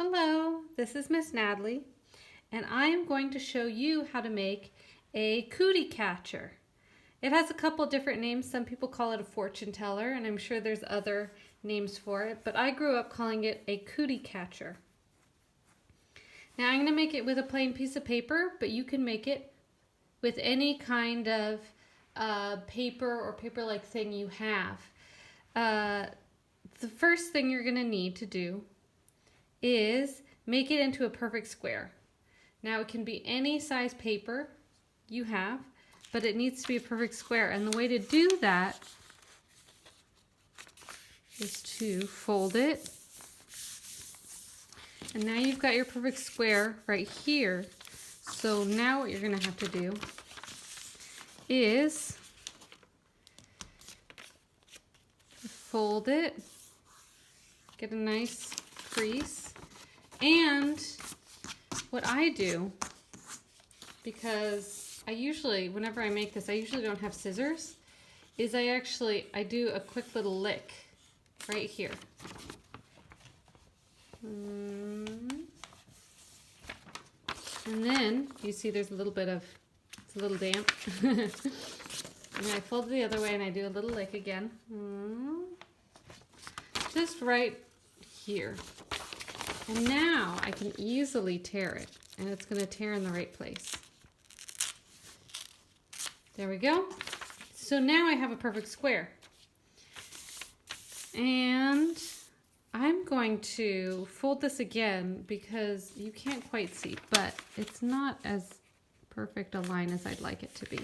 Hello, this is Miss Natalie, and I am going to show you how to make a cootie catcher. It has a couple different names. Some people call it a fortune teller, and I'm sure there's other names for it, but I grew up calling it a cootie catcher. Now I'm going to make it with a plain piece of paper, but you can make it with any kind of paper or paper-like thing you have. The first thing you're going to need to do is make it into a perfect square. Now it can be any size paper you have, but it needs to be a perfect square. And the way to do that is to fold it. And now you've got your perfect square right here. So now what you're going to have to do is fold it, get a nice crease, and what I do, because I usually, whenever I make this, I usually don't have scissors, is I do a quick little lick right here. And then you see there's a little bit of, it's a little damp. And I fold it the other way and I do a little lick again. Just right here. And now I can easily tear it, and it's going to tear in the right place. There we go. So now I have a perfect square. And I'm going to fold this again because you can't quite see, but it's not as perfect a line as I'd like it to be.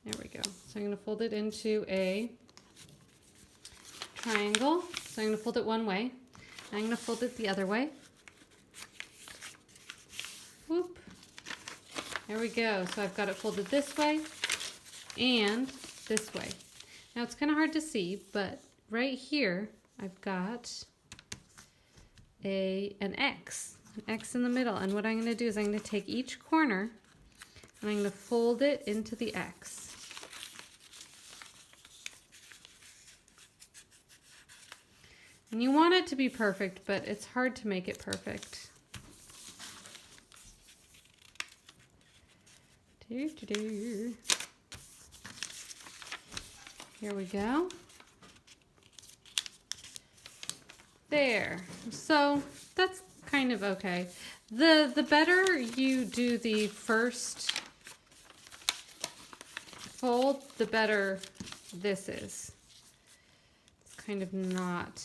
There we go. So I'm going to fold it into a triangle. So I'm going to fold it one way. I'm going to fold it the other way. Whoop. There we go. So I've got it folded this way and this way. Now it's kind of hard to see, but right here I've got an X in the middle. And what I'm going to do is I'm going to take each corner and I'm going to fold it into the X. And you want it to be perfect, but it's hard to make it perfect. Here we go. There. So that's kind of okay. The better you do the first fold, the better this is. It's kind of not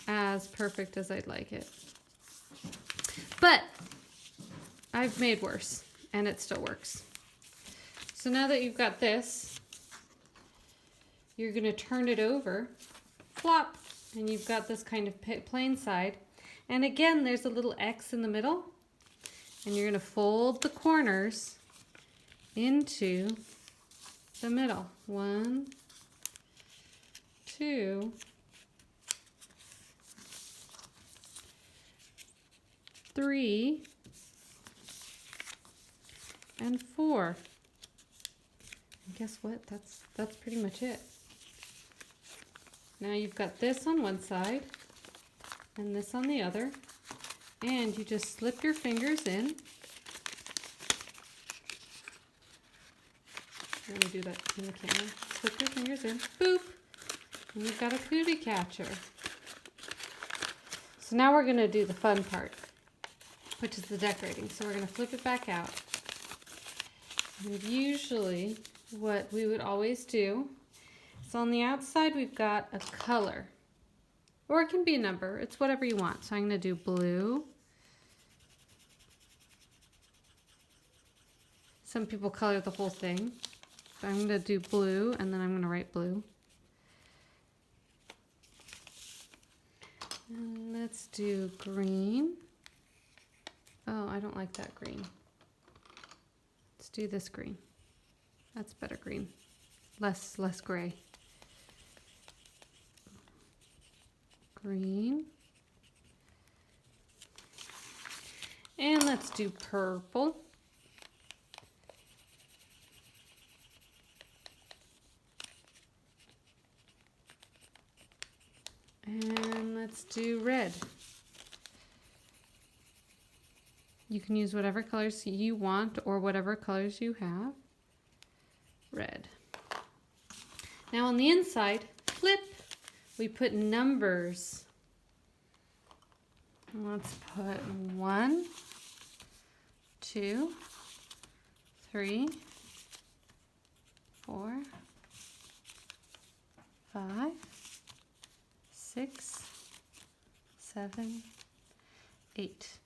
as perfect as I'd like it. But I've made worse, and it still works. So now that you've got this, you're going to turn it over, flop, and you've got this kind of plain side. And again, there's a little X in the middle, and you're going to fold the corners into the middle. 1, 2, 3, and 4. And guess what? That's pretty much it. Now you've got this on one side and this on the other, and you just slip your fingers in. Let me do that in the camera. Slip your fingers in, boop, and you've got a cootie catcher. So now we're going to do the fun part, which is the decorating. So we're going to flip it back out. And usually what we would always do is on the outside we've got a color, or it can be a number. It's whatever you want. So I'm going to do blue. Some people color the whole thing. So I'm going to do blue, and then I'm going to write blue. And let's do green. Oh, I don't like that green. Let's do this green. That's better green. Less gray. Green. And let's do purple. And let's do red. You can use whatever colors you want or whatever colors you have. Red. Now on the inside, flip, we put numbers. Let's put 1, 2, 3, 4, 5, 6, 7, 8.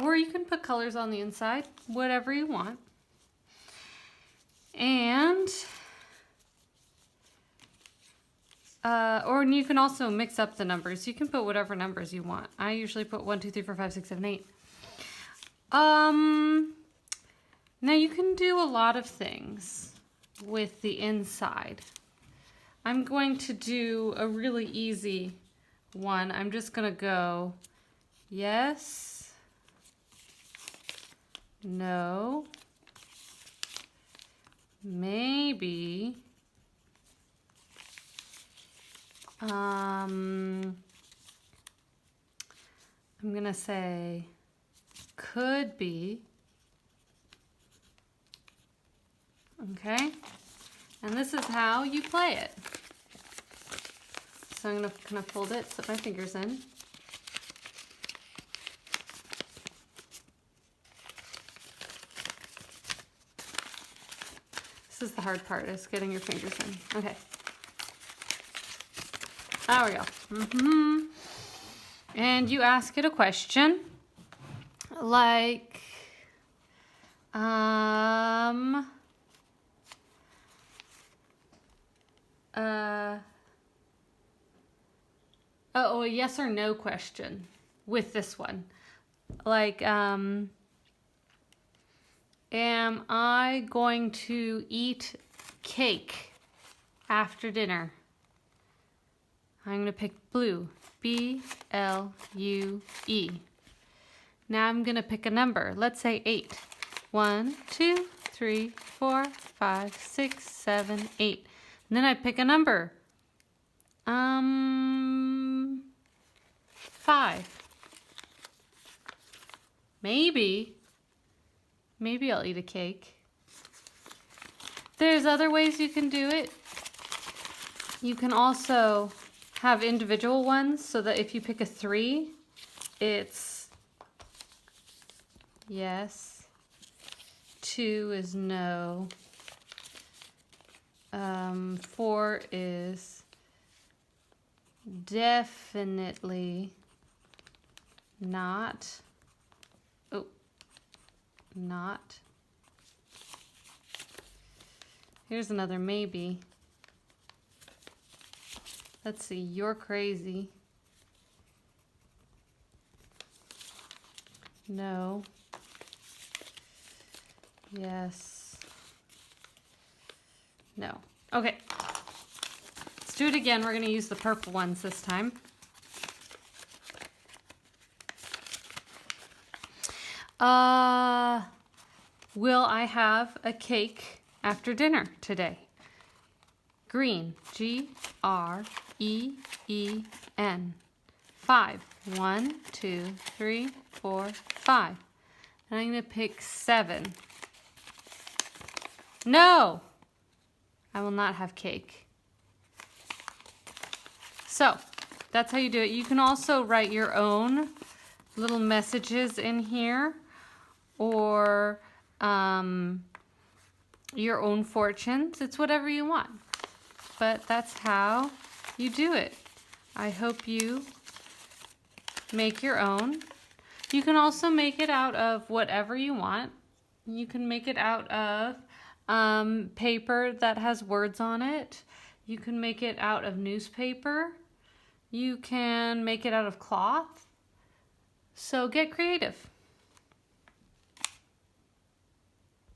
Or you can put colors on the inside, whatever you want. And, or you can also mix up the numbers. You can put whatever numbers you want. I usually put 1, 2, 3, 4, 5, 6, 7, 8. Now you can do a lot of things with the inside. I'm going to do a really easy one. I'm just gonna go yes, no, maybe, I'm gonna say could be, okay? And this is how you play it. So I'm gonna kind of fold it, slip my fingers in. This is the hard part, is getting your fingers in. Okay. There we go. And you ask it a question like, a yes or no question with this one. Like, am I going to eat cake after dinner? I'm going to pick blue, B-L-U-E. Now I'm going to pick a number. Let's say 8. 1, 2, 3, 4, 5, 6, 7, 8. And then I pick a number. 5. Maybe I'll eat a cake. There's other ways you can do it. You can also have individual ones so that if you pick a 3, it's yes. 2 is no. 4 is definitely not. Oh, not. Here's another maybe. Let's see, you're crazy. No. Yes. No. Okay. Let's do it again. We're going to use the purple ones this time. Will I have a cake after dinner today? Green. G-R-E-E-N. 5. 1, 2, 3, 4, 5. And I'm going to pick 7. No! I will not have cake. So, that's how you do it. You can also write your own little messages in here, or your own fortunes. It's whatever you want. But that's how you do it. I hope you make your own. You can also make it out of whatever you want. You can make it out of paper that has words on it. You can make it out of newspaper. You can make it out of cloth. So get creative.